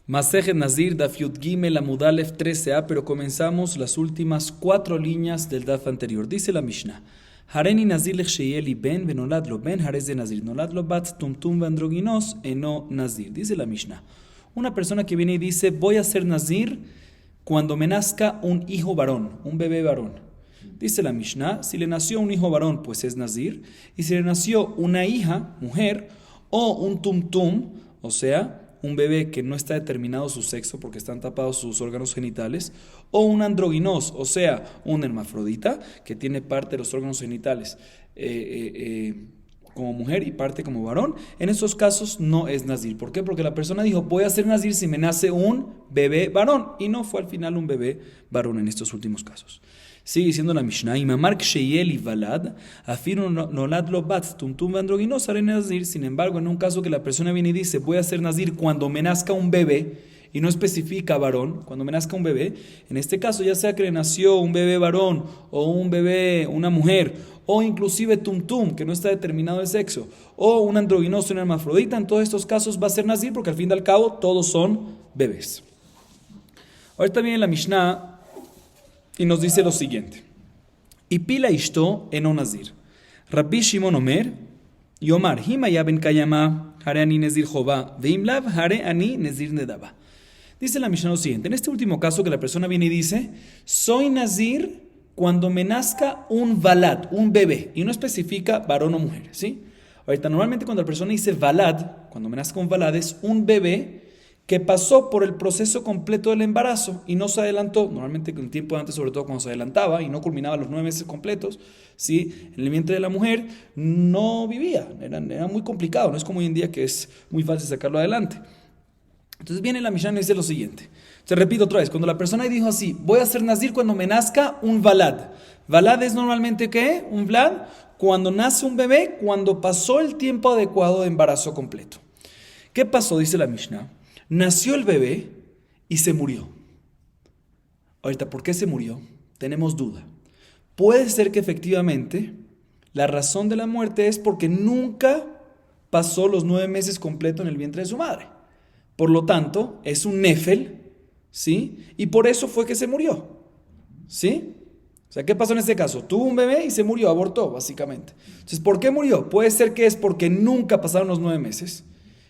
Masejet Nazir, Daf Yud Gimel Amud Aleph 13a, pero comenzamos las últimas 4 líneas del Daf anterior. Dice la Mishnah: Hareni Nazir lech sheyeli ben, venolad lo ben, harez de Nazir, nolad lo bat, tumtum androginos, eno Nazir. Dice la Mishnah: una persona que viene y dice, voy a ser Nazir cuando me nazca un hijo varón, un bebé varón. Dice la Mishnah, si le nació un hijo varón, pues es Nazir, y si le nació una hija, mujer, o un tumtum, o sea, un bebé que no está determinado su sexo porque están tapados sus órganos genitales, o un androginos, o sea, un hermafrodita que tiene parte de los órganos genitales como mujer y parte como varón, en esos casos no es Nazir. ¿Por qué? Porque la persona dijo, voy a ser Nazir si me nace un bebé varón, y no fue al final un bebé varón en estos últimos casos. Sigue diciendo la Mishnah, Imamar Ksheyeli Valad, afirmo nolad lo bat, tumtum androginos, haré Nazir. Sin embargo, en un caso que la persona viene y dice, voy a ser Nazir cuando me nazca un bebé, y no especifica varón, cuando me nazca un bebé, en este caso, ya sea que le nació un bebé varón, o un bebé, una mujer, o inclusive tumtum, que no está determinado el sexo, o un androginoso, un hermafrodita, en todos estos casos va a ser Nazir, porque al fin y al cabo, todos son bebés. Ahorita viene la Mishnah y nos dice lo siguiente: y pila ishto eno Nazir. Rabbi Shimon Omer, Yomar, hima ya ben kayama, hare ani nezir jova, veim lav, hare ani nezir nedaba. Dice la Mishnah lo siguiente: en este último caso que la persona viene y dice, soy Nazir cuando me nazca un valad, un bebé, y no especifica varón o mujer, ¿sí? Ahorita, normalmente cuando la persona dice valad, cuando me nazca un valad, es un bebé que pasó por el proceso completo del embarazo y no se adelantó, normalmente un tiempo antes, sobre todo cuando se adelantaba y no culminaba los 9 meses completos, ¿sí? En el vientre de la mujer no vivía, era muy complicado, no es como hoy en día que es muy fácil sacarlo adelante. Entonces viene la Mishnah y dice lo siguiente, te repito otra vez, cuando la persona dijo así, voy a ser Nazir cuando me nazca un valad. Valad es normalmente ¿qué? Un vlad, cuando nace un bebé, cuando pasó el tiempo adecuado de embarazo completo. ¿Qué pasó? Dice la Mishnah. Nació el bebé y se murió. Ahorita, ¿por qué se murió? Tenemos duda. Puede ser que efectivamente la razón de la muerte es porque nunca pasó los 9 meses completos en el vientre de su madre. Por lo tanto, es un nefel, ¿sí? Y por eso fue que se murió, ¿sí? O sea, ¿qué pasó en este caso? Tuvo un bebé y se murió, abortó, básicamente. Entonces, ¿por qué murió? Puede ser que es porque nunca pasaron los 9 meses.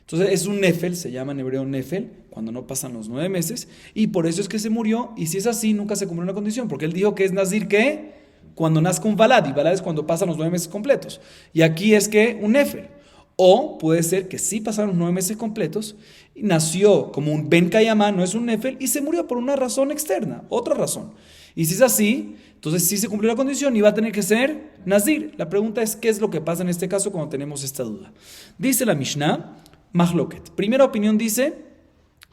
Entonces es un nefel, se llama en hebreo nefel, cuando no pasan los 9 meses, y por eso es que se murió, y si es así, nunca se cumplió una condición, porque él dijo que es Nazir, ¿qué? Cuando nazca un valad, y valad es cuando pasan los 9 meses completos, y aquí es que un nefel, o puede ser que sí pasaron los 9 meses completos, y nació como un ben kayamá, no es un nefel, y se murió por una razón externa, otra razón, y si es así, entonces sí se cumplió la condición y va a tener que ser Nazir. La pregunta es, ¿qué es lo que pasa en este caso cuando tenemos esta duda? Dice la Mishnah, Mahloket. Primera opinión dice,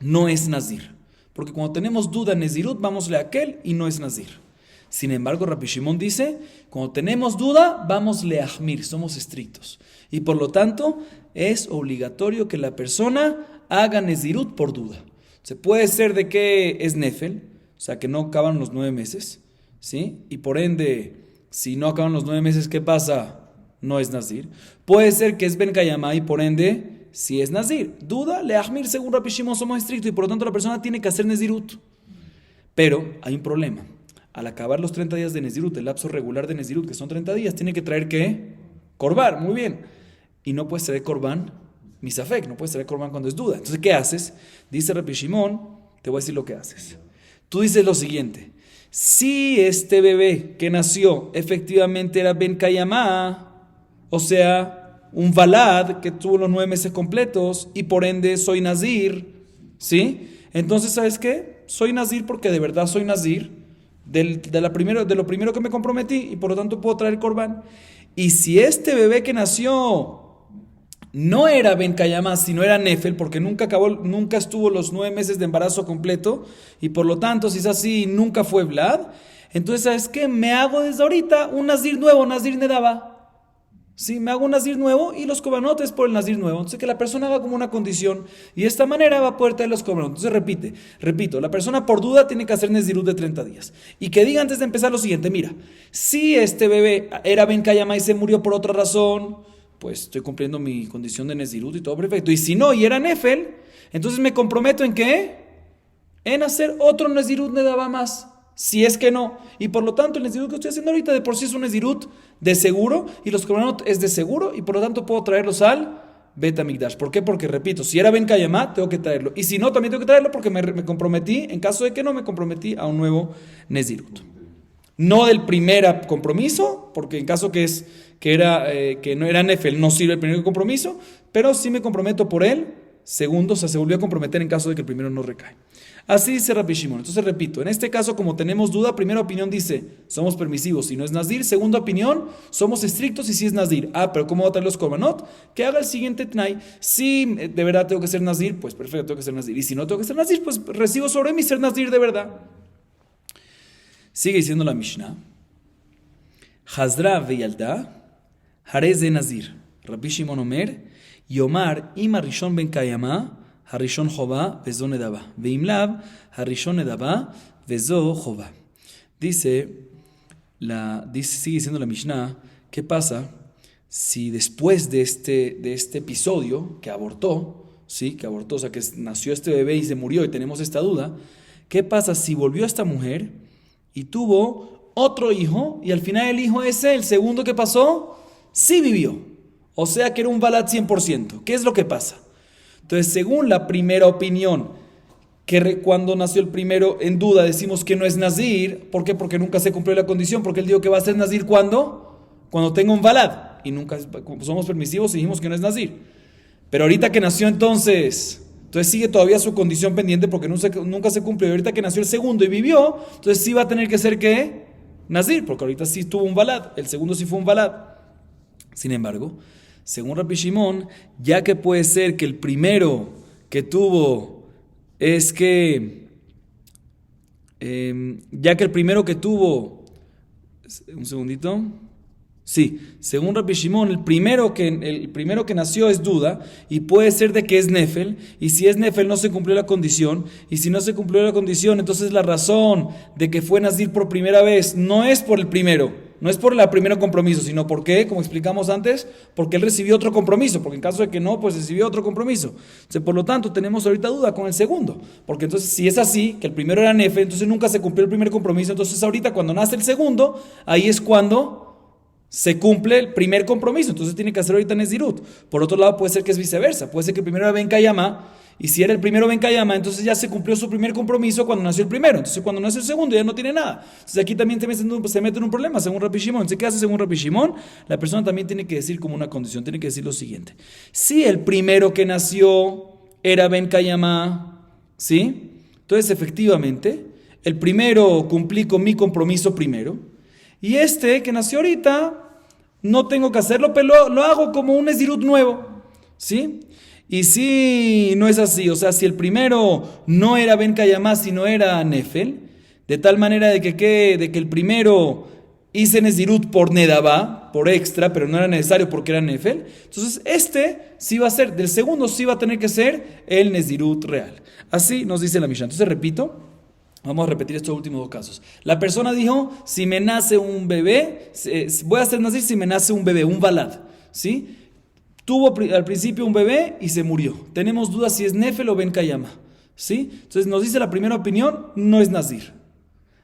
no es Nazir. Porque cuando tenemos duda en Nezirut, vámosle a aquel y no es Nazir. Sin embargo, Rabbi Shimon dice, cuando tenemos duda, vámosle a Ahmir, somos estrictos. Y por lo tanto, es obligatorio que la persona haga Nezirut por duda. Se puede ser de que es Nefel, o sea, que no acaban los 9 meses, ¿sí? Y por ende, si no acaban los 9 meses, ¿qué pasa? No es Nazir. Puede ser que es Ben Kayamá y por ende si es Nazir. Duda, le Ahmir, según Rabbi Shimon, somos estrictos y por lo tanto la persona tiene que hacer Nezirut. Pero hay un problema. Al acabar los 30 días de Nezirut, el lapso regular de Nezirut, que son 30 días, tiene que traer ¿qué? Corban, muy bien. Y no puedes traer Corban misafek, no puedes traer Corban cuando es duda. Entonces, ¿qué haces? Dice Rabbi Shimon, te voy a decir lo que haces. Tú dices lo siguiente: si este bebé que nació efectivamente era Ben Kayamá, o sea, un valad que tuvo los 9 meses completos y por ende soy Nazir, ¿sí? Entonces, ¿sabes qué? Soy Nazir porque de verdad soy Nazir de lo primero que me comprometí y por lo tanto puedo traer Corban. Y si este bebé que nació no era Ben Kayamá, sino era Nefel, porque nunca estuvo los 9 meses de embarazo completo y por lo tanto, si es así, nunca fue Vlad, entonces, ¿sabes qué? Me hago desde ahorita un Nazir nuevo, Nazir Nedaba. Sí, me hago un Nazir nuevo y los cobanotes por el Nazir nuevo. Entonces que la persona haga como una condición y de esta manera va a poder traer los cobanotes. Entonces repito, la persona por duda tiene que hacer Nezirut de 30 días. Y que diga antes de empezar lo siguiente: mira, si este bebé era Ben Kayamá y se murió por otra razón, pues estoy cumpliendo mi condición de Nezirut y todo perfecto. Y si no, y era Nefel, Entonces me comprometo ¿en qué? En hacer otro Nezirut Nedabá más. Si es que no. Y por lo tanto el Nezirut que estoy haciendo ahorita de por sí es un Nezirut de seguro y los Korbanot es de seguro y por lo tanto puedo traerlos al Bet Hamikdash. ¿Por qué? Porque repito, si era Ben Kayamá, tengo que traerlo. Y si no, también tengo que traerlo porque me comprometí, en caso de que no, me comprometí a un nuevo Nezirut. No del primer compromiso, porque en caso que no era Nefel, no sirve el primer compromiso, pero sí me comprometo por él, segundo, o sea, se volvió a comprometer en caso de que el primero no recae. Así dice Rabbi Shimon. Entonces repito, en este caso como tenemos duda, primera opinión dice, somos permisivos si no es Nazir. Segunda opinión, somos estrictos y si es Nazir. Pero ¿cómo va a traer los Korbanot? Que haga el siguiente Tnai. Si de verdad tengo que ser Nazir, pues perfecto, tengo que ser Nazir. Y si no tengo que ser Nazir, pues recibo sobre mí ser Nazir de verdad. Sigue diciendo la Mishnah. Hazra veyalda, harez de Nazir. Rabbi Shimon Omer, Yomar ima Rishon ben Kayama, Harishon Jova, Vezo Nedaba. Veimlav, Harishon Nedaba, Vezo Jova. Sigue diciendo la Mishnah, ¿qué pasa si después de este episodio que abortó, ¿sí? O sea, que nació este bebé y se murió y tenemos esta duda, ¿qué pasa si volvió esta mujer y tuvo otro hijo y al final el hijo ese, el segundo que pasó, sí vivió? O sea que era un balad 100%. ¿Qué es lo que pasa? Entonces, según la primera opinión, que cuando nació el primero en duda decimos que no es Nazir. ¿Por qué? Porque nunca se cumplió la condición. Porque él dijo que va a ser Nazir cuando tenga un balad. Y nunca somos permisivos y dijimos que no es Nazir. Pero ahorita que nació entonces sigue todavía su condición pendiente porque nunca se cumplió. Y ahorita que nació el segundo y vivió, entonces sí va a tener que ser ¿qué? Nazir. Porque ahorita sí tuvo un balad. El segundo sí fue un balad. Sin embargo, según Rabbi Shimon, ya que puede ser que el primero que tuvo un segundito, sí, según Rabbi Shimon, el primero que nació es duda y puede ser de que es Nefel, y si es Nefel no se cumplió la condición, y si no se cumplió la condición, entonces la razón de que fue Nazir por primera vez no es por el primero. No es por el primer compromiso, sino porque, como explicamos antes, porque él recibió otro compromiso, porque en caso de que no, pues recibió otro compromiso. Entonces, por lo tanto, tenemos ahorita duda con el segundo, porque entonces si es así, que el primero era Nefe, entonces nunca se cumplió el primer compromiso, entonces ahorita cuando nace el segundo, ahí es cuando se cumple el primer compromiso, entonces tiene que hacer ahorita Nezirut. Por otro lado, puede ser que es viceversa, puede ser que el primero era Ben Kayama, y si era el primero Ben Kayama, entonces ya se cumplió su primer compromiso cuando nació el primero. Entonces cuando nació el segundo ya no tiene nada. Entonces aquí también se mete en un problema según Rabbi Shimon. Entonces, ¿qué hace según Rabbi Shimon? La persona también tiene que decir como una condición, tiene que decir lo siguiente. Si el primero que nació era Ben Kayama, ¿sí? Entonces efectivamente, el primero cumplí con mi compromiso primero. Y este que nació ahorita, no tengo que hacerlo, pero lo hago como un Nezirut nuevo, ¿sí? Y si no es así, o sea, si el primero no era Ben Kayamá, sino era Nefel, de tal manera de que el primero hice Nezirut por Nedabá, por extra, pero no era necesario porque era Nefel, entonces sí va a ser, del segundo sí va a tener que ser el Nezirut real. Así nos dice la Mishnah. Entonces repito, vamos a repetir estos últimos dos casos. La persona dijo, si me nace un bebé, voy a hacer Nazir si me nace un bebé, un balad, ¿sí? Tuvo al principio un bebé y se murió. Tenemos dudas si es Nefel o Ben Kayama, ¿sí? Entonces nos dice la primera opinión, no es Nazir.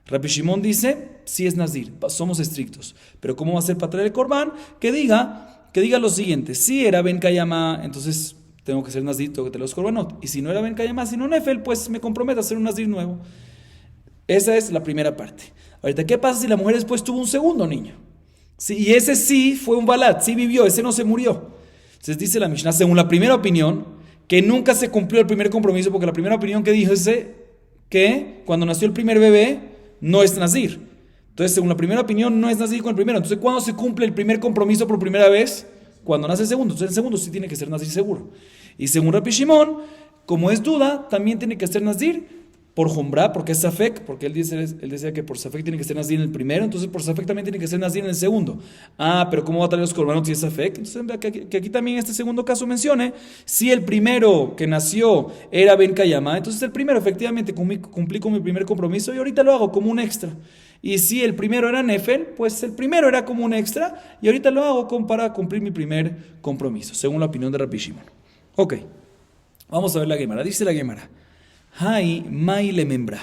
Rabbi Shimon dice, sí es Nazir, somos estrictos. Pero ¿cómo va a ser para traer el Corbán? Que diga lo siguiente, si era Ben Kayama, entonces tengo que ser Nazir, tengo que traer los Korbanot. Y si no era Ben Kayama, sino Nefel, pues me comprometo a hacer un Nazir nuevo. Esa es la primera parte. Ahorita, ¿qué pasa si la mujer después tuvo un segundo niño? Sí, y ese sí fue un balad, sí vivió, ese no se murió. Entonces dice la Mishnah, según la primera opinión, que nunca se cumplió el primer compromiso, porque la primera opinión que dijo es que cuando nació el primer bebé no es Nazir. Entonces, según la primera opinión, no es Nazir con el primero. Entonces, ¿cuándo se cumple el primer compromiso por primera vez? Cuando nace el segundo. Entonces, el segundo sí tiene que ser Nazir seguro. Y según Rabbi Shimon, como es duda, también tiene que ser Nazir por Jumbra, porque es Safek, porque él decía que por Safek tiene que ser Nazir en el primero, entonces por Safek también tiene que ser Nazir en el segundo. Pero ¿cómo va a traer los Korbanot si es Safek? Entonces que aquí también en este segundo caso mencione, si el primero que nació era Ben Kayama, entonces el primero efectivamente cumplí con mi primer compromiso y ahorita lo hago como un extra. Y si el primero era Nefel, pues el primero era como un extra y ahorita lo hago para cumplir mi primer compromiso, según la opinión de Rabbi Shimon. Ok. Vamos a ver la Gemara. Dice la Gemara. Hai mai le membra.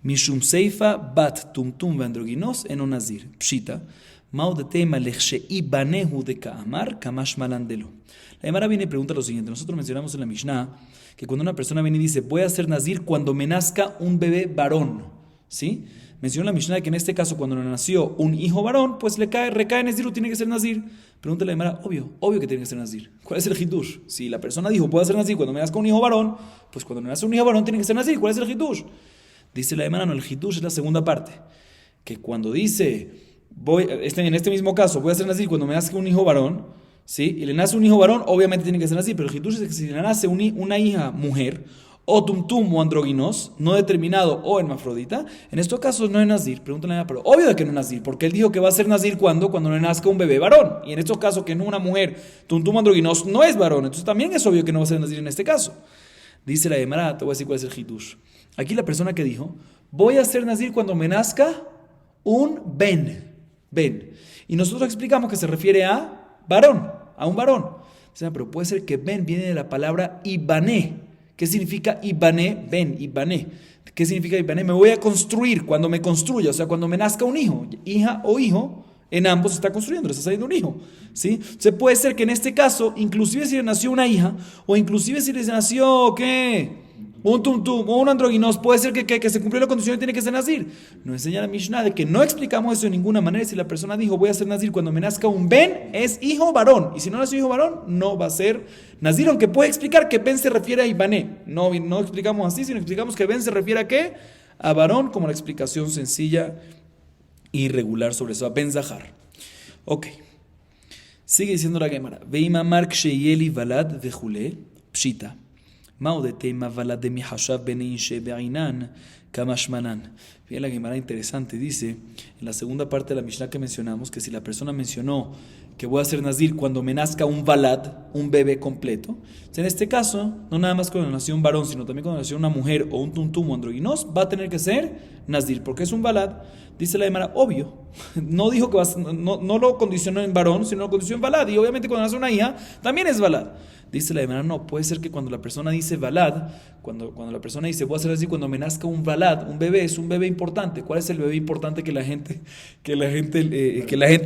Mishum seifa bat tumtum vandroginos eno nazir. Pshita. Mau de tema lechse ibanehu de kaamar kamash malandelo. La Gemara viene y pregunta lo siguiente. Nosotros mencionamos en la Mishnah que cuando una persona viene y dice voy a ser nazir cuando me nazca un bebé varón, ¿sí? Mencionó la Mishnah que en este caso cuando le nació un hijo varón, pues recae nazir, tiene que ser nazir. Pregúntale a la Gemara, obvio que tiene que ser nazir. ¿Cuál es el hidush? Si la persona dijo voy a ser nazir cuando me nazca un hijo varón, pues cuando me nace un hijo varón tiene que ser nazir. ¿Cuál es el hidush? Dice la Gemara, no, el hidush es la segunda parte. Que cuando dice, en este mismo caso, voy a ser nazir cuando me nazca un hijo varón, ¿sí? Y le nace un hijo varón, obviamente tiene que ser nazir. Pero el hidush es que si le nace una hija mujer, o tumtum o androginos, no determinado o hermafrodita, en estos casos no es nazir. Pregúntale a la pero obvio de que no es nazir, porque él dijo que va a ser nazir cuando le nazca un bebé varón. Y en estos casos que no una mujer, tumtum o androginos, no es varón. Entonces también es obvio que no va a ser nazir en este caso. Dice la Gemara, te voy a decir cuál es el hidush. Aquí la persona que dijo, voy a ser nazir cuando me nazca un ben. Y nosotros explicamos que se refiere a varón, a un varón. Dice, pero puede ser que ben viene de la palabra ibané. ¿Qué significa Ibané? Ben, Ibané. ¿Qué significa Ibané? Me voy a construir cuando me construya, o sea, cuando me nazca un hijo, hija o hijo, en ambos se está construyendo, le está saliendo un hijo, ¿sí? O sea, puede ser que en este caso, inclusive si le nació una hija, o inclusive si les nació, ¿qué? Un tumtum o un androginos, puede ser que se cumplió la condición y tiene que ser nazir. Nos enseña la Mishnah de que no explicamos eso de ninguna manera. Si la persona dijo voy a ser nazir cuando me nazca un ben, es hijo varón. Y si no nació hijo varón, no va a ser nazir, aunque puede explicar que ben se refiere a Ibané. No explicamos así, sino explicamos que ben se refiere a ¿qué? A varón, como la explicación sencilla y regular sobre eso, a Ben Zahar. Ok. Sigue diciendo la Gemara. Veima mark sheyeli valad vejule pshita. Mau de tema valad de mi hashav beneishe be'inan kamashmanan. Fíjate la Gemara interesante. Dice en la segunda parte de la Mishnah que mencionamos que si la persona mencionó que voy a ser nazir cuando me nazca un valad, un bebé completo, en este caso, no nada más cuando nació un varón, sino también cuando nació una mujer o un tumtum o androginos, va a tener que ser nazir, porque es un valad. Dice la Gemara, obvio, no dijo que no lo condicionó en varón, sino lo condicionó en valad, y obviamente cuando nace una hija, también es valad. Dice la Gemara, no, puede ser que cuando la persona dice valad, cuando la persona dice voy a hacer así cuando me nazca un valad, un bebé, es un bebé importante. ¿Cuál es el bebé importante que la gente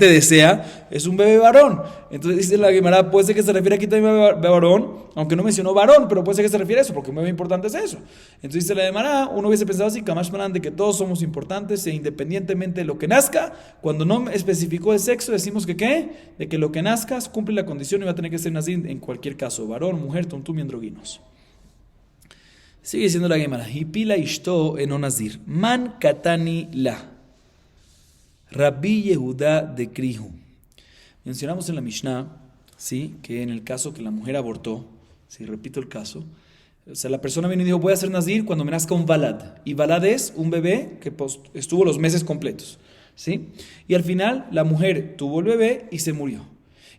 desea? Es un bebé varón. Entonces dice la Gemara, puede ser que se refiere aquí también a varón, aunque no mencionó varón, pero puede ser que se refiere a eso, porque un bebé importante es eso. Entonces dice la Gemara, uno hubiese pensado así, Kamash Manan, de que todos somos importantes e independientemente de lo que nazca, cuando no especificó el sexo, decimos que ¿qué? De que lo que nazcas cumple la condición y va a tener que ser nacido en cualquier caso, varón, mujer, tumtum y androginos. Sigue diciendo la Gemara, Hipila ishto eno nazir, man katani la, Rabbi Yehuda de Krihu. Mencionamos en la Mishnah, ¿sí? Que en el caso que la mujer abortó, si repito el caso, o sea, la persona viene y dijo, voy a ser nazir cuando me nazca un valad. Y valad es un bebé que estuvo los meses completos, ¿sí? Y al final la mujer tuvo el bebé y se murió.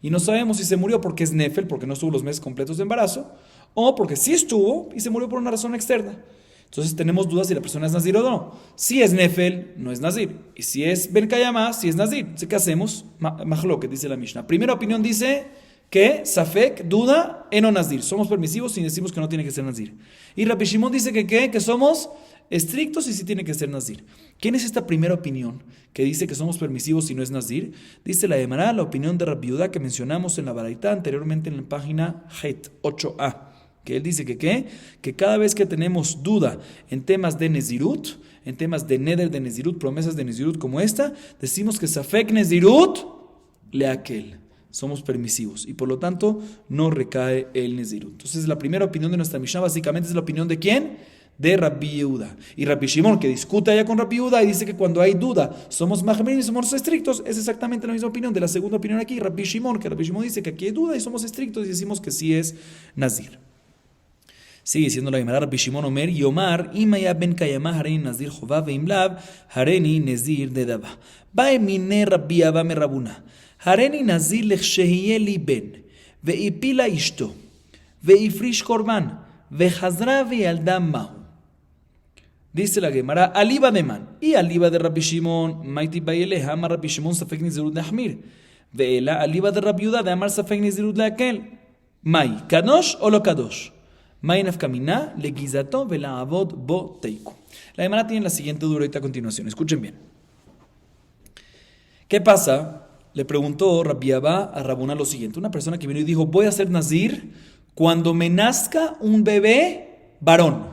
Y no sabemos si se murió porque es nefel, porque no estuvo los meses completos de embarazo, o porque sí estuvo y se murió por una razón externa. Entonces tenemos dudas si la persona es nazir o no. Si es nefel, no es nazir. Y si es ben kayamá, si es nazir. Entonces, ¿qué hacemos? Mahloket, dice la Mishnah. Primera opinión dice que safek, duda, eno nazir. Somos permisivos si decimos que no tiene que ser nazir. Y Rabbi Shimon dice que somos estrictos y sí tiene que ser nazir. ¿Quién es esta primera opinión que dice que somos permisivos si no es nazir? Dice la Gemara, la opinión de Rabbi Yehuda que mencionamos en la Baraita anteriormente en la página Het 8a. Que él dice que cada vez que tenemos duda en temas de Nezirut, en temas de Neder de Nezirut, promesas de Nezirut como esta, decimos que Safek Nezirut le aquel. Somos permisivos y por lo tanto no recae el Nezirut. Entonces la primera opinión de nuestra Mishnah básicamente es la opinión de ¿quién? De Rabbi Yehuda. Y Rabbi Shimon, que discute allá con Rabbi Yehuda y dice que cuando hay duda somos mahmirim y somos estrictos, es exactamente la misma opinión de la segunda opinión aquí, Rabbi Shimon, que Rabbi Shimon dice que aquí hay duda y somos estrictos y decimos que sí es nazir. Sigue diciendo la Gemara, Rabbi Shimon Omer, Yomar, Imaya ben Kayamah hareni nazir jová veimlav, hareni nezir de daba. Baemine Rabbi Abba me Rabuna. Hareni nazir lechshehiyeh li ben, veipila ishto, veifrish korban, vechazra ve'yalda mahu. Dice la Gemara, aliba de man, y aliba de Rabbi Shimon, maiti bayeleha, amar Rabbi Shimon safek nizirut leachmir, ve'ela aliba de Rabbi Yehuda, de amar safek nizirut leakel. Mai, kadosh o lo kadosh. Mainaf Kaminá, le Gizato, Vela Avod, Bo Teiku. La Gemara tiene la siguiente durita a continuación. Escuchen bien. ¿Qué pasa? Le preguntó Rabbi Abba a Rabuna lo siguiente. Una persona que vino y dijo, voy a ser nazir cuando me nazca un bebé varón.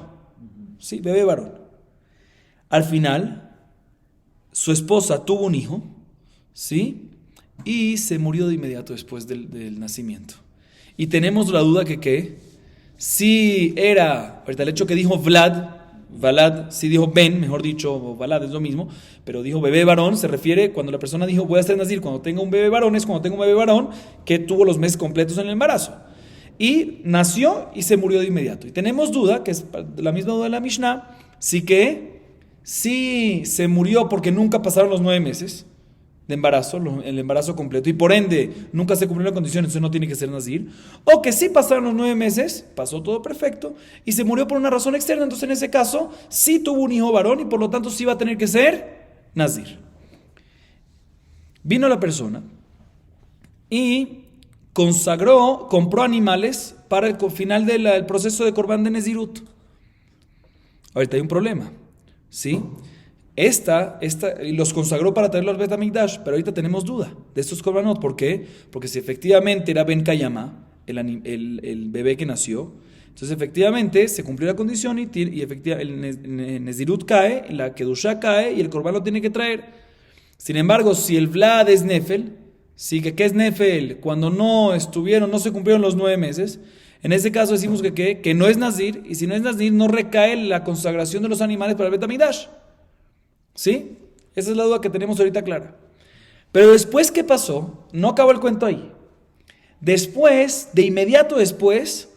Sí, bebé varón. Al final, su esposa tuvo un hijo, ¿sí? Y se murió de inmediato después del nacimiento. Y tenemos la duda que si era, ahorita el hecho que dijo Valad, si dijo Ben, mejor dicho, o Valad es lo mismo, pero dijo bebé varón, se refiere cuando la persona dijo voy a ser nazir cuando tenga un bebé varón, es cuando tengo un bebé varón que tuvo los meses completos en el embarazo. Y nació y se murió de inmediato. Y tenemos duda, que es la misma duda de la Mishnah, si se murió porque nunca pasaron los 9 meses de embarazo, el embarazo completo, y por ende nunca se cumplió la condición, entonces no tiene que ser nazir, o que sí pasaron los 9 meses, pasó todo perfecto, y se murió por una razón externa, entonces en ese caso sí tuvo un hijo varón y por lo tanto sí va a tener que ser nazir. Vino la persona y compró animales para el final del proceso de Corbán de Nezirut. Ahorita hay un problema, ¿sí? Y los consagró para traerlo al Bet Hamikdash, pero ahorita tenemos duda de estos korbanot. ¿Por qué? Porque si efectivamente era Ben Kayama, el bebé que nació, entonces efectivamente se cumplió la condición y efectivamente el Nezirut cae, la Kedushá cae y el korban lo tiene que traer. Sin embargo, si el Vlad es Nefel, sí, ¿qué es Nefel? Cuando no se cumplieron los 9 meses, en ese caso decimos que no es Nazir, y si no es Nazir no recae la consagración de los animales para el Bet Hamikdash. ¿Sí? Esa es la duda que tenemos ahorita clara. Pero después, ¿qué pasó? No acabó el cuento ahí. De inmediato después,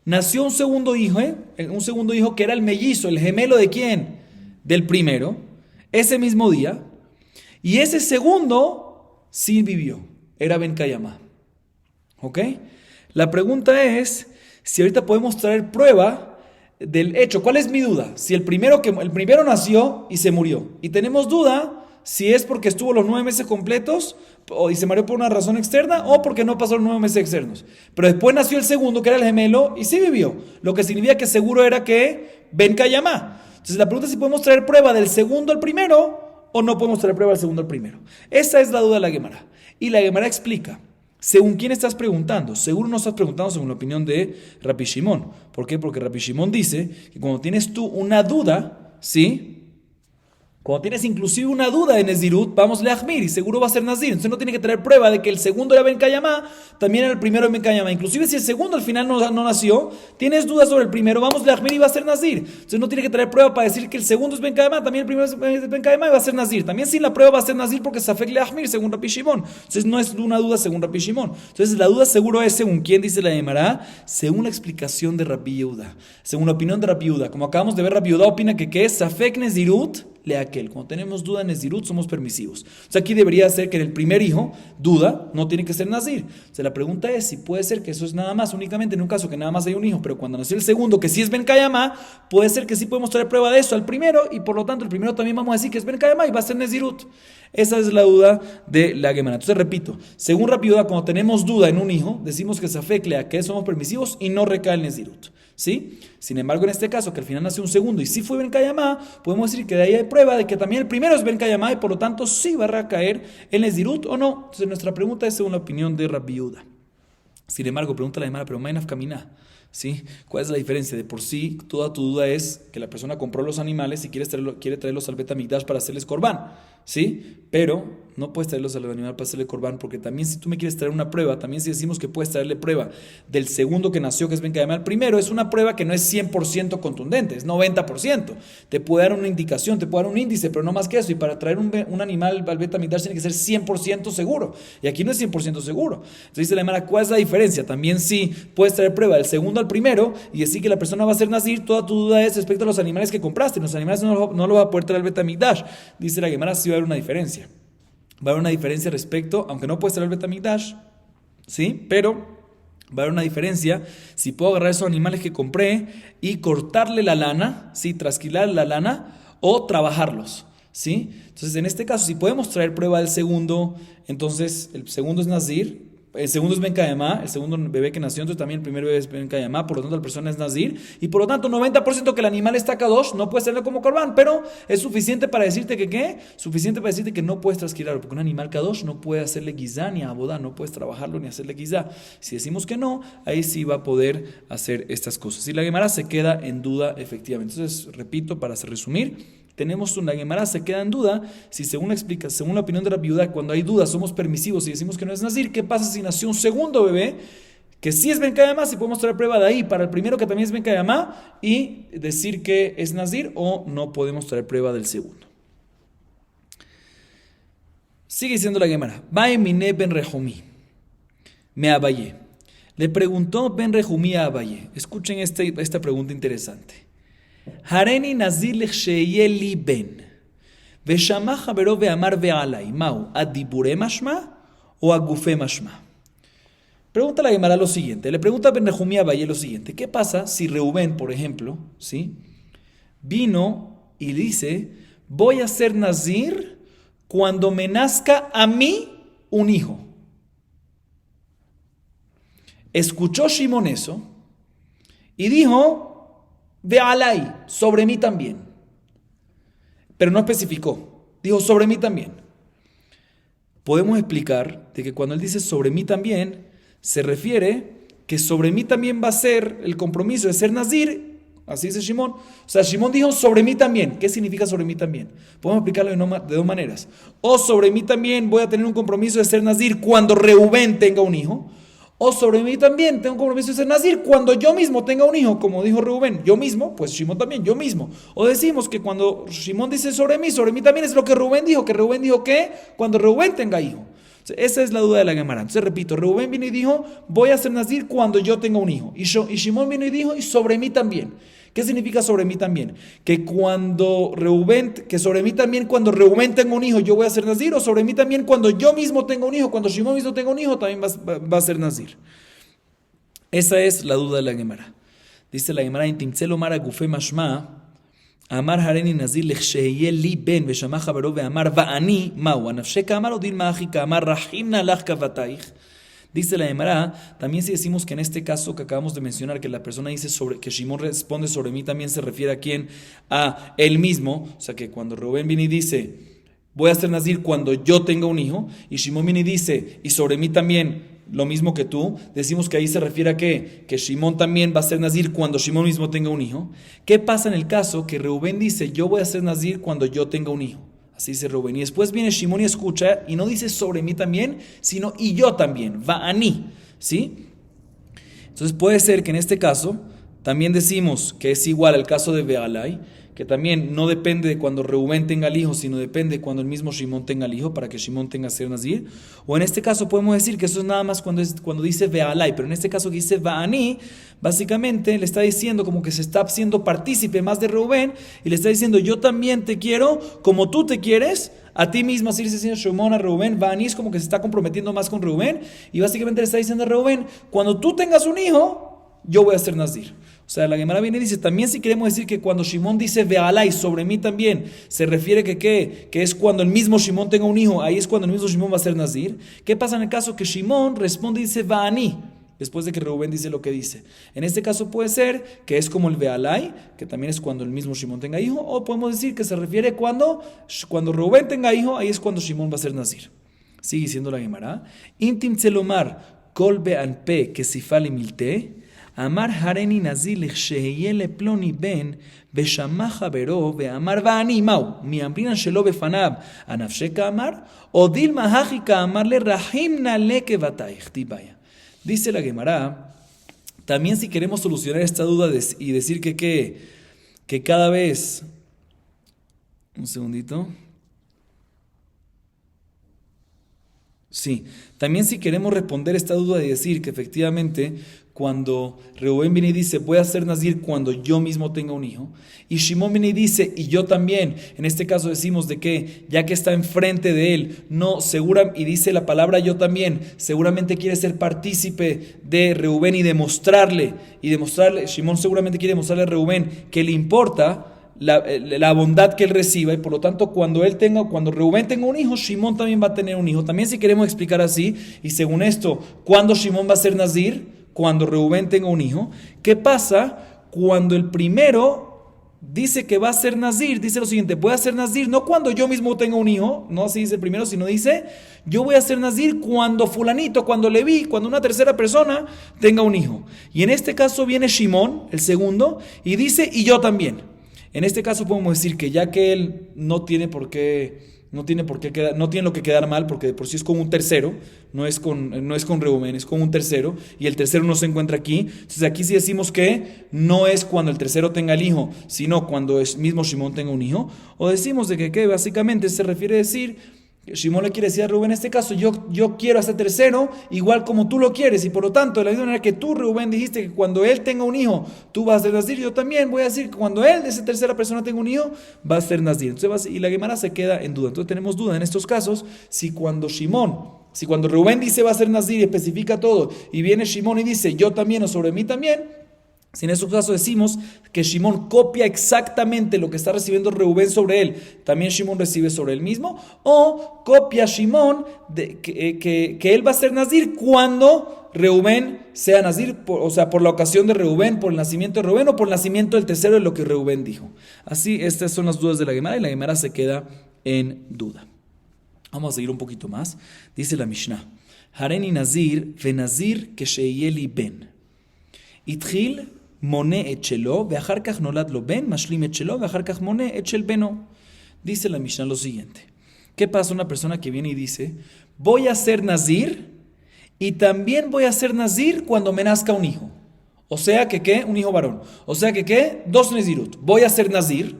nació un segundo hijo que era el mellizo, el gemelo ¿de quién? Del primero, ese mismo día. Y ese segundo sí vivió, era Ben Kayama. ¿Ok? La pregunta es si ahorita podemos traer prueba del hecho. ¿Cuál es mi duda? Si el primero nació y se murió. Y tenemos duda si es porque estuvo los 9 meses completos y se murió por una razón externa o porque no pasó los 9 meses externos. Pero después nació el segundo, que era el gemelo, y sí vivió. Lo que significa que seguro era que Ben Kayama. Entonces la pregunta es si podemos traer prueba del segundo al primero o no podemos traer prueba del segundo al primero. Esa es la duda de la Gemara. Y la Gemara explica. ¿Según quién estás preguntando? Seguro no estás preguntando según la opinión de Rabbi Shimon. ¿Por qué? Porque Rabbi Shimon dice que cuando tienes tú una duda, ¿sí? Cuando tienes inclusive una duda en Nezirut, vamos leachmir y seguro va a ser Nazir. Entonces no tiene que tener prueba de que el segundo era Ben Kayama, también era el primero Ben Kayama. Inclusive si el segundo al final no nació, tienes dudas sobre el primero, vamos leachmir y va a ser Nazir. Entonces no tiene que tener prueba para decir que el segundo es Ben Kayama, también el primero es Ben Kayama y va a ser Nazir. También sin la prueba va a ser Nazir porque Safek leachmir según Rabbi Shimon. Entonces no es una duda según Rabbi Shimon. Entonces la duda seguro es según quién dice la Gemara, según la explicación de Rabbi Yehuda, según la opinión de Rabbi Yehuda. Como acabamos de ver, Rabbi Yehuda opina que es Safek Nezirut le aquel. Cuando tenemos duda en Nezirut somos permisivos. O sea, aquí debería ser que en el primer hijo, duda, no tiene que ser Nazir. O sea, la pregunta es si puede ser que eso es nada más, únicamente en un caso que nada más hay un hijo, pero cuando nació el segundo, que sí es Ben Kayama, puede ser que sí podemos traer prueba de eso al primero, y por lo tanto el primero también vamos a decir que es Ben Kayama y va a ser Nezirut. Esa es la duda de la Gemara. Entonces repito, según Rabbi Yehuda, cuando tenemos duda en un hijo, decimos que Safek le aquel somos permisivos y no recae el Nezirut. ¿Sí? Sin embargo, en este caso, que al final nació un segundo y sí fue Ben Kayama, podemos decir que de ahí hay prueba de que también el primero es Ben Kayama y por lo tanto sí va a recaer el Nezirut o no. Entonces nuestra pregunta es según la opinión de Rabbi Yehuda. Sin embargo, pregunta la Gemara, pero Mainaf Kaminá, ¿sí? ¿Cuál es la diferencia? De por sí, toda tu duda es que la persona compró los animales y quiere traerlos al Bet Hamikdash para hacerles corbán, ¿sí? Pero no puedes traerlos al animal para hacerle corbán, porque también si tú me quieres traer una prueba, también si decimos que puedes traerle prueba del segundo que nació, que es Ben Kayama, el primero, es una prueba que no es 100% contundente, es 90%. Te puede dar una indicación, te puede dar un índice, pero no más que eso. Y para traer un animal al Bet Hamikdash tiene que ser 100% seguro. Y aquí no es 100% seguro. Entonces dice la Gemara, ¿cuál es la diferencia? También sí puedes traer prueba del segundo al primero y decir que la persona va a ser nazir, toda tu duda es respecto a los animales que compraste. Los animales no lo va a poder traer al Bet Hamikdash. Dice la Gemara, sí va a haber una diferencia. Va a haber una diferencia respecto, aunque no puedes traer al Bet Hamikdash, ¿sí? Pero va a haber una diferencia si puedo agarrar esos animales que compré y cortarle la lana, ¿sí? Trasquilar la lana o trabajarlos, ¿sí? Entonces, en este caso, si podemos traer prueba del segundo, entonces el segundo es nazir, el segundo es Ben Kayamá, el segundo bebé que nació, entonces también el primer bebé es Ben Kayamá, por lo tanto la persona es Nazir, y por lo tanto 90% que el animal está Kadosh, no puedes tenerlo como Corbán, pero es suficiente para decirte que ¿qué? Suficiente para decirte que no puedes transquirarlo, porque un animal Kadosh no puede hacerle guizá ni abodá, no puedes trabajarlo ni hacerle guizá. Si decimos que no, ahí sí va a poder hacer estas cosas. Y la Gemara se queda en duda efectivamente. Entonces, repito, para resumir, tenemos una Gemara, se queda en duda si según la opinión de la viuda, cuando hay dudas somos permisivos y decimos que no es Nazir. ¿Qué pasa si nació un segundo bebé que sí es Ben Kayamá? Si podemos traer prueba de ahí para el primero que también es Ben Kayamá y decir que es Nazir, o no podemos traer prueba del segundo. Sigue diciendo la Gemara, Baemine Ben Rehumí me Abayé. Le preguntó Ben Rehumí a Abayé. Escuchen esta pregunta interesante. Hareni nazir lecheyeli ben. Veshama javero veamar vealai. Mau, adibure mashma o agufe mashma. Pregunta la Gemara lo siguiente. Le pregunta a Ben Rehumí a Abayé lo siguiente. ¿Qué pasa si Reubén, por ejemplo, ¿sí?, vino y dice, voy a ser nazir cuando me nazca a mí un hijo? Escuchó Shimón eso y dijo, ve alay, sobre mí también. Pero no especificó. Dijo, sobre mí también. Podemos explicar de que cuando él dice sobre mí también, se refiere que sobre mí también va a ser el compromiso de ser nazir. Así dice Shimón. O sea, Shimón dijo sobre mí también. ¿Qué significa sobre mí también? Podemos explicarlo de dos maneras. O sobre mí también voy a tener un compromiso de ser nazir cuando Reubén tenga un hijo. O sobre mí también tengo un compromiso de ser nazir cuando yo mismo tenga un hijo, como dijo Reubén. Yo mismo, pues Shimón también, yo mismo. O decimos que cuando Shimón dice sobre mí también es lo que Reubén dijo. Que Reubén dijo que cuando Reubén tenga hijo. Esa es la duda de la Gemara. Entonces repito, Reubén vino y dijo, voy a ser nazir cuando yo tenga un hijo. Y Shimón vino y dijo, y sobre mí también. ¿Qué significa sobre mí también? Que sobre mí también cuando Reubén tenga un hijo yo voy a ser nazir, o sobre mí también cuando yo mismo tenga un hijo, cuando Shimón mismo tenga un hijo también va a ser nazir. Esa es la duda de la Gemara. Dice la Gemara, Intimtzelo mara gufe mashma, Amar hareni nazir lechsheye li ben veshama javero veamar va'ani mau anafsheka amar odil ma'achika amar rahimna lach kavataich. Dice la Gemara, también si decimos que en este caso que acabamos de mencionar, que la persona dice que Shimón responde sobre mí, también se refiere a quién, a él mismo. O sea que cuando Reubén viene y dice, voy a ser nazir cuando yo tenga un hijo, y Shimón viene y dice, y sobre mí también lo mismo que tú, decimos que ahí se refiere a qué, que Shimón también va a ser nazir cuando Shimón mismo tenga un hijo. ¿Qué pasa en el caso que Reubén dice, yo voy a ser nazir cuando yo tenga un hijo? Así dice Reubén. Y después viene Shimón y escucha, y no dice sobre mí también, sino y yo también, va'ani, ¿sí? Entonces puede ser que en este caso también decimos que es igual al caso de Bealai, que también no depende de cuando Reubén tenga el hijo, sino depende de cuando el mismo Shimón tenga el hijo, para que Shimón tenga ser nazir. O en este caso podemos decir que eso es nada más cuando dice Bealai, pero en este caso que dice Va'ani, básicamente le está diciendo como que se está haciendo partícipe más de Reubén, y le está diciendo, yo también te quiero como tú te quieres a ti mismo. Así le está diciendo Shimón a Reubén. Va'ani es como que se está comprometiendo más con Reubén, y básicamente le está diciendo a Reubén, cuando tú tengas un hijo, yo voy a ser nazir. O sea, la Gemara viene y dice, también si queremos decir que cuando Shimón dice Vealai, sobre mí también, se refiere que es cuando el mismo Shimón tenga un hijo, ahí es cuando el mismo Shimón va a ser nazir. ¿Qué pasa en el caso que Shimón responde y dice Va'ani, después de que Reubén dice lo que dice? En este caso puede ser que es como el Vealai, que también es cuando el mismo Shimón tenga hijo, o podemos decir que se refiere cuando Reubén tenga hijo, ahí es cuando Shimón va a ser nazir. Sigue diciendo la Gemara, Intim tzelomar kol be'anpe que sifale milte, Amar hareni nazir lechsheye leploni ben veshama javero veamar va'ani mau miamrinan shelo befanav anafsheka amar odil mahachika amar le rahimna le kevataich tibaya. Dice la Gemara, también si queremos solucionar esta duda y decir que cada vez, un segundito. Sí, también si queremos responder esta duda y decir que efectivamente cuando Reubén viene y dice voy a ser nazir cuando yo mismo tenga un hijo, y Shimón viene y dice y yo también, en este caso decimos de que ya que está enfrente de él, y dice la palabra yo también, seguramente quiere ser partícipe de Reubén y demostrarle, Shimón seguramente quiere demostrarle a Reubén que le importa. la bondad que él reciba, y por lo tanto cuando Reubén tenga un hijo, Shimón también va a tener un hijo. También si queremos explicar así, y según esto, ¿cuándo Shimón va a ser nazir? Cuando Reubén tenga un hijo. ¿Qué pasa cuando el primero dice que va a ser nazir? Dice lo siguiente: voy a ser nazir no cuando yo mismo tenga un hijo, no así dice el primero, sino dice, yo voy a ser nazir cuando fulanito, cuando Leví, cuando una tercera persona tenga un hijo. Y en este caso viene Shimón, el segundo, y dice, y yo también. En este caso podemos decir que ya que él no tiene lo que quedar mal, porque de por sí es con un tercero, no es con Reubén, es con un tercero, y el tercero no se encuentra aquí. Entonces aquí sí decimos que no es cuando el tercero tenga el hijo, sino cuando mismo Shimón tenga un hijo. O decimos de que básicamente se refiere a decir, Shimón le quiere decir a Reubén en este caso, yo quiero a este tercero igual como tú lo quieres, y por lo tanto, de la misma manera que tú, Reubén, dijiste que cuando él tenga un hijo, tú vas a ser nazir, yo también voy a decir que cuando él, esa tercera persona, tenga un hijo, va a ser nazir. Entonces, y la Gemara se queda en duda. Entonces tenemos duda en estos casos, si cuando Reubén dice va a ser nazir y especifica todo, y viene Shimón y dice yo también o sobre mí también, si en esos casos decimos que Shimón copia exactamente lo que está recibiendo Reubén sobre él, también Shimón recibe sobre él mismo, o copia Shimón que él va a ser nazir cuando Reubén sea nazir, por la ocasión de Reubén, por el nacimiento de Reubén o por el nacimiento del tercero de lo que Reubén dijo. Así, estas son las dudas de la Gemara, y la Gemara se queda en duda. Vamos a seguir un poquito más. Dice la Mishnah: Hareni nazir venazir kesheyeli ben. Itchil mone et shelo, ve'achar kach nolad lo ben, mashlim et shelo, ve'achar kach mone et shel beno. Dice la Mishnah lo siguiente: ¿qué pasa una persona que viene y dice, voy a ser nazir y también voy a ser nazir cuando me nazca un hijo? O sea que, ¿qué? Un hijo varón. O sea que, dos nezirut. Voy a ser nazir.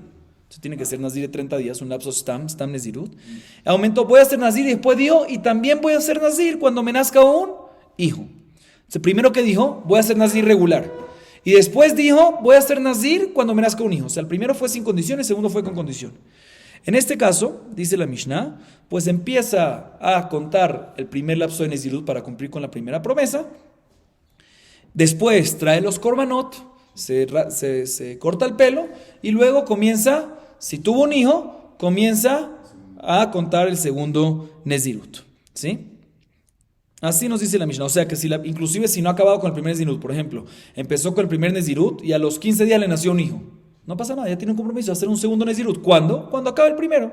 Se tiene que ser nazir de 30 días, un lapso stam nezirut. Aumentó, voy a ser nazir, y después dijo, y también voy a ser nazir cuando me nazca un hijo. El primero que dijo, voy a ser nazir regular. Y después dijo, voy a ser nazir cuando me nazca un hijo. O sea, el primero fue sin condición, el segundo fue con condición. En este caso, dice la Mishnah, pues empieza a contar el primer lapso de nezirut para cumplir con la primera promesa. Después trae los korbanot, se corta el pelo, y luego comienza, si tuvo un hijo, comienza a contar el segundo nezirut. ¿Sí? Así nos dice la Mishnah. O sea que inclusive si no ha acabado con el primer nezirut, por ejemplo, empezó con el primer nezirut y a los 15 días le nació un hijo, no pasa nada, ya tiene un compromiso de hacer un segundo nezirut. ¿Cuándo? Cuando acabe el primero.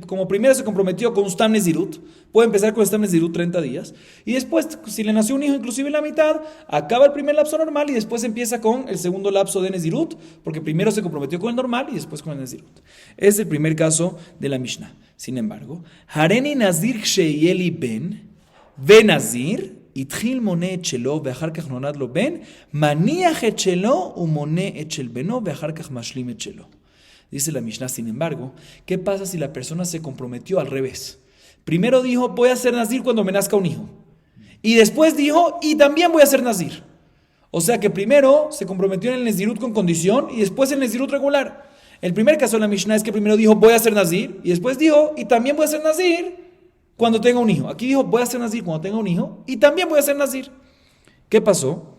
Como primero se comprometió con un stam nezirut, puede empezar con el stam nezirut 30 días, y después, si le nació un hijo inclusive en la mitad, acaba el primer lapso normal y después empieza con el segundo lapso de nezirut, porque primero se comprometió con el normal y después con el nezirut. Es el primer caso de la Mishnah. Sin embargo, Hareni nazir sheyeli ben ונזיר, התחיל מונה את שלו ואחר כך נולד לו בן, מניח את שלו ומונה את של בנו ואחר כך משלים את שלו. Dice la Mishnah, sin embargo, ¿qué pasa si la persona se comprometió al revés? Primero dijo, voy a ser nazir cuando me nazca un hijo. Y después dijo, y también voy a ser nazir. O sea que primero se comprometió en el nezirut con condición y después en el nezirut regular. El primer caso de la Mishnah es que primero dijo, voy a ser nazir, y después dijo, y también voy a ser nazir cuando tenga un hijo. Aquí dijo, voy a ser nazir cuando tenga un hijo, y también voy a ser nazir. ¿Qué pasó?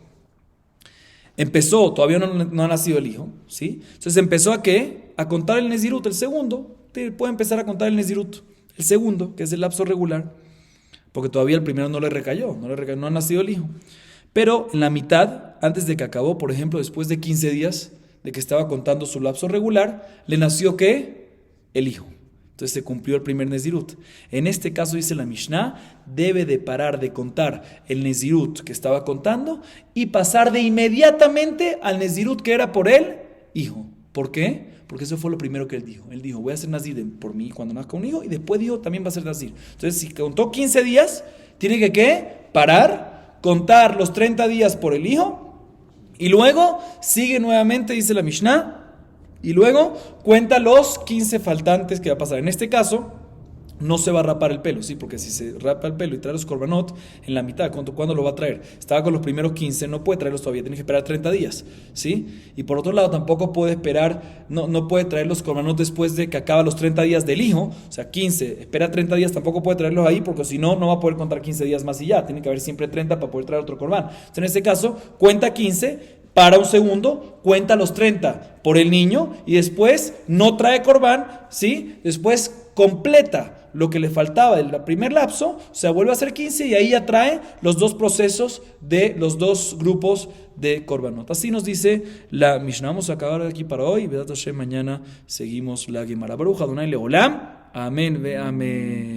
Empezó, todavía no ha nacido el hijo, ¿sí? Entonces empezó a ¿qué? A contar el nezirut, el segundo. Puede empezar a contar el nezirut, el segundo, que es el lapso regular, porque todavía el primero no le recayó, no ha nacido el hijo. Pero en la mitad, antes de que acabó, por ejemplo, después de 15 días de que estaba contando su lapso regular, le nació ¿qué? El hijo. Entonces se cumplió el primer nezirut. En este caso, dice la Mishnah, debe de parar de contar el nezirut que estaba contando y pasar de inmediatamente al nezirut que era por el hijo. ¿Por qué? Porque eso fue lo primero que él dijo. Él dijo, voy a ser nazir por mí cuando nazca un hijo, y después dijo, también va a ser nazir. Entonces, si contó 15 días, tiene que ¿qué? Parar, contar los 30 días por el hijo, y luego sigue nuevamente, dice la Mishnah, y luego cuenta los 15 faltantes que va a pasar. En este caso, no se va a rapar el pelo, ¿sí? Porque si se rapa el pelo y trae los korbanot en la mitad, ¿cuándo lo va a traer? Estaba con los primeros 15, no puede traerlos todavía, tiene que esperar 30 días, ¿sí? Y por otro lado, tampoco puede esperar, no puede traer los korbanot después de que acaba los 30 días del hijo, o sea, 15, espera 30 días, tampoco puede traerlos ahí, porque si no, no va a poder contar 15 días más y ya, tiene que haber siempre 30 para poder traer otro korban. Entonces, en este caso, cuenta 15, para un segundo, cuenta los 30 por el niño y después no trae corbán, ¿sí? Después completa lo que le faltaba del primer lapso, o sea, vuelve a ser 15 y ahí ya trae los dos procesos de los dos grupos de korbanot. Así nos dice la Mishnah. Vamos a acabar aquí para hoy. Be'ezrat Hashem, mañana seguimos la Gemara. Baruch Adonai Leolam. Amén ve amén.